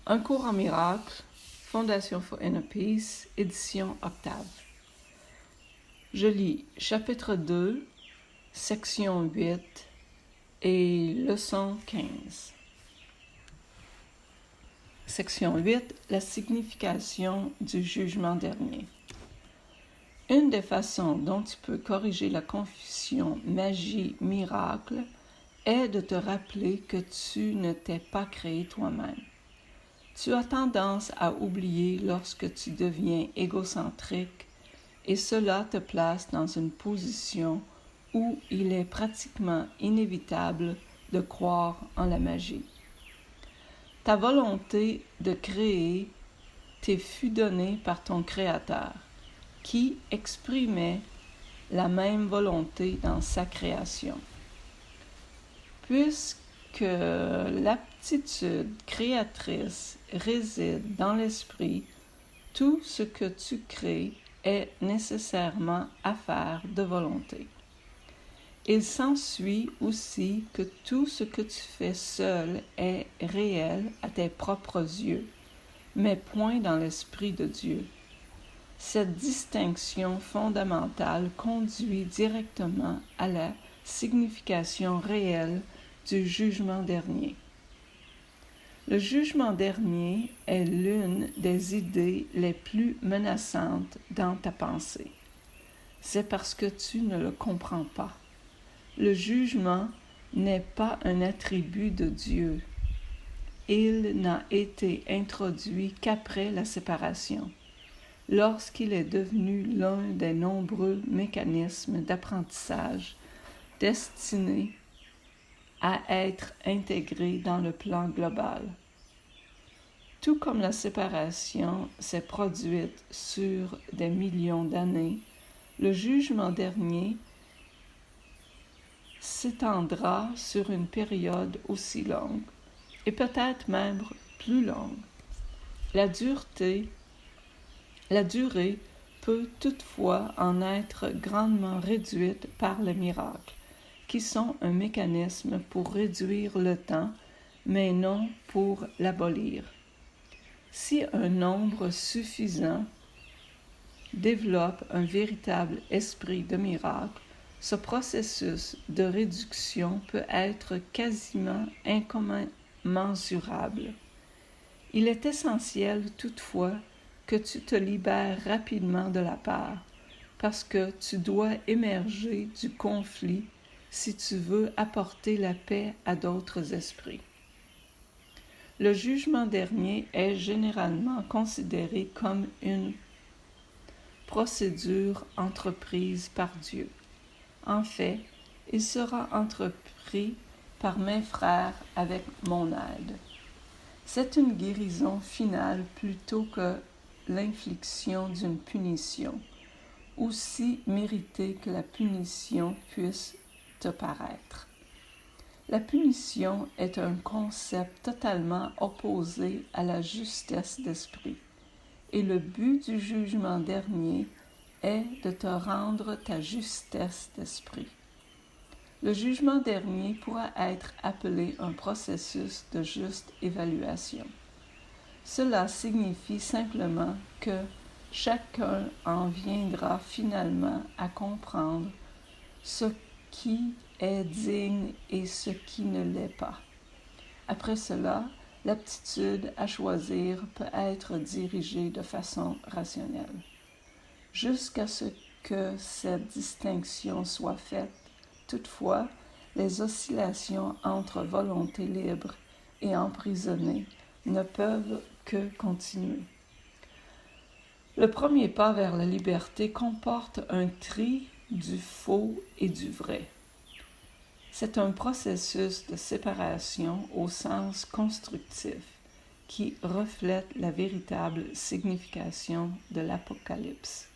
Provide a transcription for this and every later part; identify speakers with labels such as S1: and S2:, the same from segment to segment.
S1: Un cours en miracle, Fondation for Inner Peace, édition Octave. Je lis chapitre 2, section 8 et leçon 15. Section 8, la signification du jugement dernier. Une des façons dont tu peux corriger la confusion magie-miracle est de te rappeler que tu ne t'es pas créé toi-même. Tu as tendance à oublier lorsque tu deviens égocentrique et cela te place dans une position où il est pratiquement inévitable de croire en la magie. Ta volonté de créer t'est fut donnée par ton Créateur, qui exprimait la même volonté dans sa création. Puisque l'aptitude créatrice réside dans l'esprit, tout ce que tu crées est nécessairement affaire de volonté. Il s'ensuit aussi que tout ce que tu fais seul est réel à tes propres yeux, mais point dans l'esprit de Dieu. Cette distinction fondamentale conduit directement à la signification réelle du jugement dernier. Le jugement dernier est l'une des idées les plus menaçantes dans ta pensée. C'est parce que tu ne le comprends pas. Le jugement n'est pas un attribut de Dieu. Il n'a été introduit qu'après la séparation, lorsqu'il est devenu l'un des nombreux mécanismes d'apprentissage destinés à être intégrés dans le plan global. Tout comme la séparation s'est produite sur des millions d'années, le jugement dernier s'étendra sur une période aussi longue, et peut-être même plus longue. La durée peut toutefois en être grandement réduite par les miracles, qui sont un mécanisme pour réduire le temps, mais non pour l'abolir. Si un nombre suffisant développe un véritable esprit de miracle, ce processus de réduction peut être quasiment incommensurable. Il est essentiel toutefois que tu te libères rapidement de la peur, parce que tu dois émerger du conflit si tu veux apporter la paix à d'autres esprits. Le jugement dernier est généralement considéré comme une procédure entreprise par Dieu. En fait, il sera entrepris par mes frères avec mon aide. C'est une guérison finale plutôt que l'infliction d'une punition, aussi méritée que la punition puisse te paraître. La punition est un concept totalement opposé à la justesse d'esprit, et le but du jugement dernier est de te rendre ta justesse d'esprit. Le jugement dernier pourra être appelé un processus de juste évaluation. Cela signifie simplement que chacun en viendra finalement à comprendre ce qui est digne et ce qui ne l'est pas. Après cela, l'aptitude à choisir peut être dirigée de façon rationnelle. Jusqu'à ce que cette distinction soit faite, toutefois, les oscillations entre volonté libre et emprisonnée ne peuvent que continuer. Le premier pas vers la liberté comporte un tri du faux et du vrai. C'est un processus de séparation au sens constructif qui reflète la véritable signification de l'Apocalypse.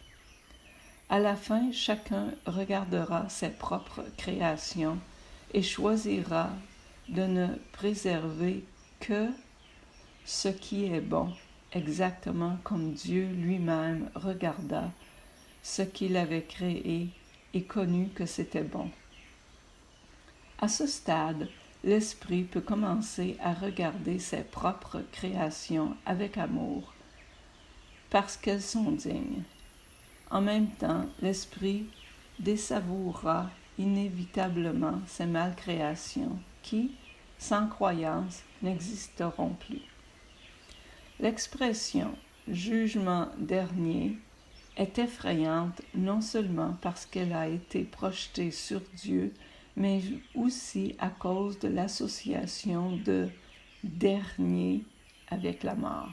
S1: À la fin, chacun regardera ses propres créations et choisira de ne préserver que ce qui est bon, exactement comme Dieu lui-même regarda ce qu'il avait créé et connut que c'était bon. À ce stade, l'esprit peut commencer à regarder ses propres créations avec amour, parce qu'elles sont dignes. En même temps, l'esprit désavourera inévitablement ces malcréations qui, sans croyance, n'existeront plus. L'expression « jugement dernier » est effrayante non seulement parce qu'elle a été projetée sur Dieu, mais aussi à cause de l'association de « dernier » avec la mort.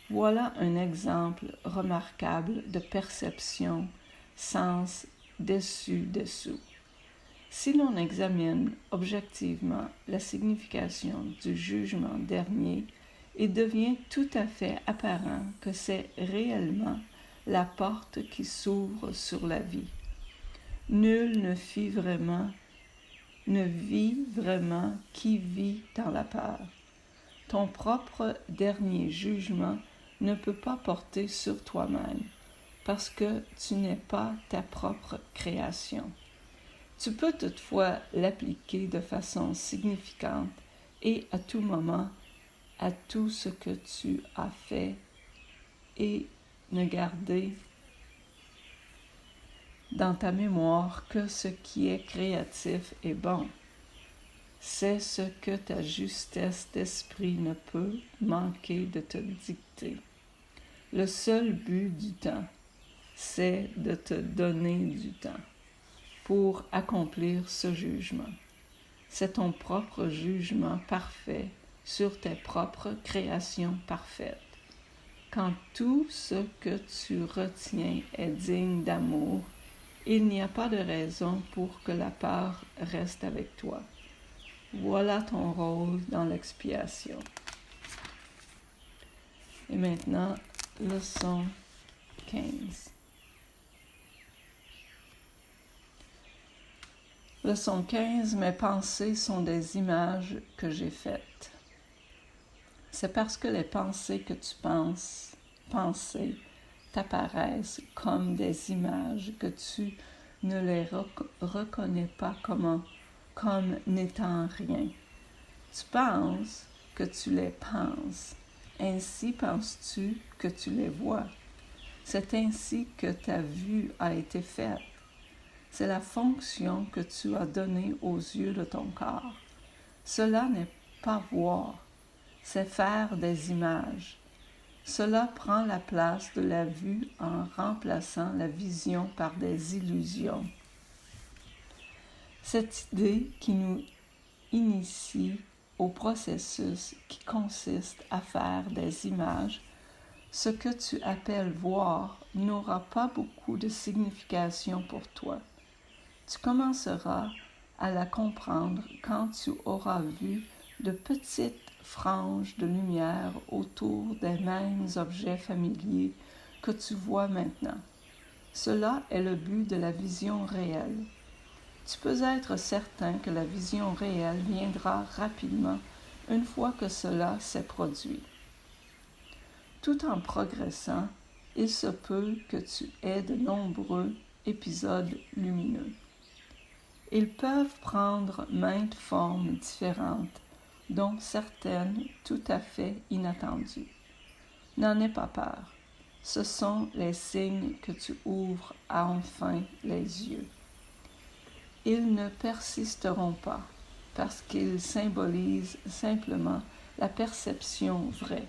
S1: Voilà un exemple remarquable de perception, sens dessus-dessous. Si l'on examine objectivement la signification du jugement dernier, il devient tout à fait apparent que c'est réellement la porte qui s'ouvre sur la vie. Nul ne vit vraiment qui vit dans la peur. Ton propre dernier jugement ne peut pas porter sur toi-même, parce que tu n'es pas ta propre création. Tu peux toutefois l'appliquer de façon significante et à tout moment à tout ce que tu as fait et ne garder dans ta mémoire que ce qui est créatif et bon. C'est ce que ta justesse d'esprit ne peut manquer de te dicter. Le seul but du temps, c'est de te donner du temps pour accomplir ce jugement. C'est ton propre jugement parfait sur tes propres créations parfaites. Quand tout ce que tu retiens est digne d'amour, il n'y a pas de raison pour que la peur reste avec toi. Voilà ton rôle dans l'expiation. Et maintenant, leçon 15. Leçon 15, mes pensées sont des images que j'ai faites. C'est parce que les pensées que tu penser, t'apparaissent comme des images que tu ne les reconnais pas comme n'étant rien. Tu penses que tu les penses. Ainsi penses-tu que tu les vois. C'est ainsi que ta vue a été faite. C'est la fonction que tu as donnée aux yeux de ton corps. Cela n'est pas voir, c'est faire des images. Cela prend la place de la vue en remplaçant la vision par des illusions. Cette idée qui nous initie au processus qui consiste à faire des images, ce que tu appelles voir n'aura pas beaucoup de signification pour toi. Tu commenceras à la comprendre quand tu auras vu de petites franges de lumière autour des mêmes objets familiers que tu vois maintenant. Cela est le but de la vision réelle. Tu peux être certain que la vision réelle viendra rapidement une fois que cela s'est produit. Tout en progressant, il se peut que tu aies de nombreux épisodes lumineux. Ils peuvent prendre maintes formes différentes, dont certaines tout à fait inattendues. N'en aie pas peur. Ce sont les signes que tu ouvres enfin les yeux. Ils ne persisteront pas, parce qu'ils symbolisent simplement la perception vraie.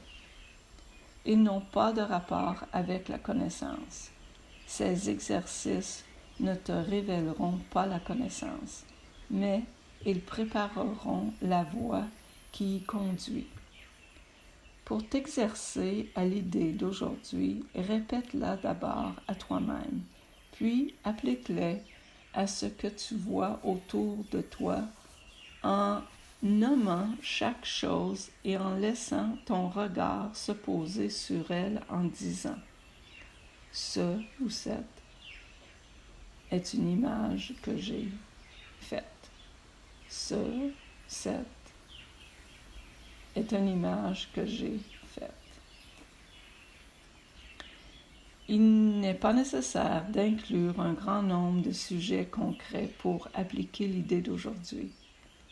S1: Ils n'ont pas de rapport avec la connaissance. Ces exercices ne te révéleront pas la connaissance, mais ils prépareront la voie qui y conduit. Pour t'exercer à l'idée d'aujourd'hui, répète-la d'abord à toi-même, puis applique-les à ce que tu vois autour de toi en nommant chaque chose et en laissant ton regard se poser sur elle en disant « ce ou cette est une image que j'ai faite. Ce, cette est une image que j'ai faite. » Il n'est pas nécessaire d'inclure un grand nombre de sujets concrets pour appliquer l'idée d'aujourd'hui.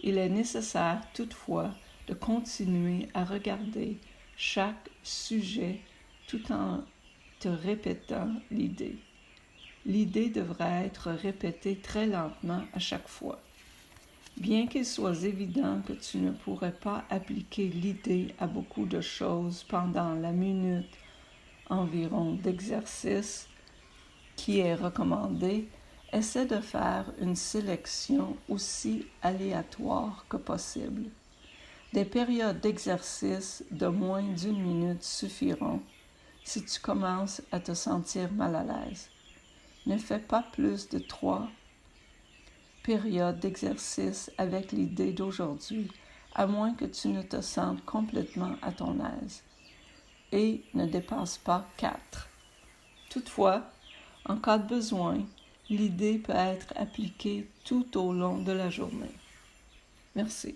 S1: Il est nécessaire toutefois de continuer à regarder chaque sujet tout en te répétant l'idée. L'idée devra être répétée très lentement à chaque fois. Bien qu'il soit évident que tu ne pourrais pas appliquer l'idée à beaucoup de choses pendant la minute environ d'exercice qui est recommandée, essaie de faire une sélection aussi aléatoire que possible. Des périodes d'exercice de moins d'1 minute suffiront si tu commences à te sentir mal à l'aise. Ne fais pas plus de 3 périodes d'exercice avec l'idée d'aujourd'hui, à moins que tu ne te sentes complètement à ton aise, et ne dépasse pas 4. Toutefois, en cas de besoin, l'idée peut être appliquée tout au long de la journée. Merci.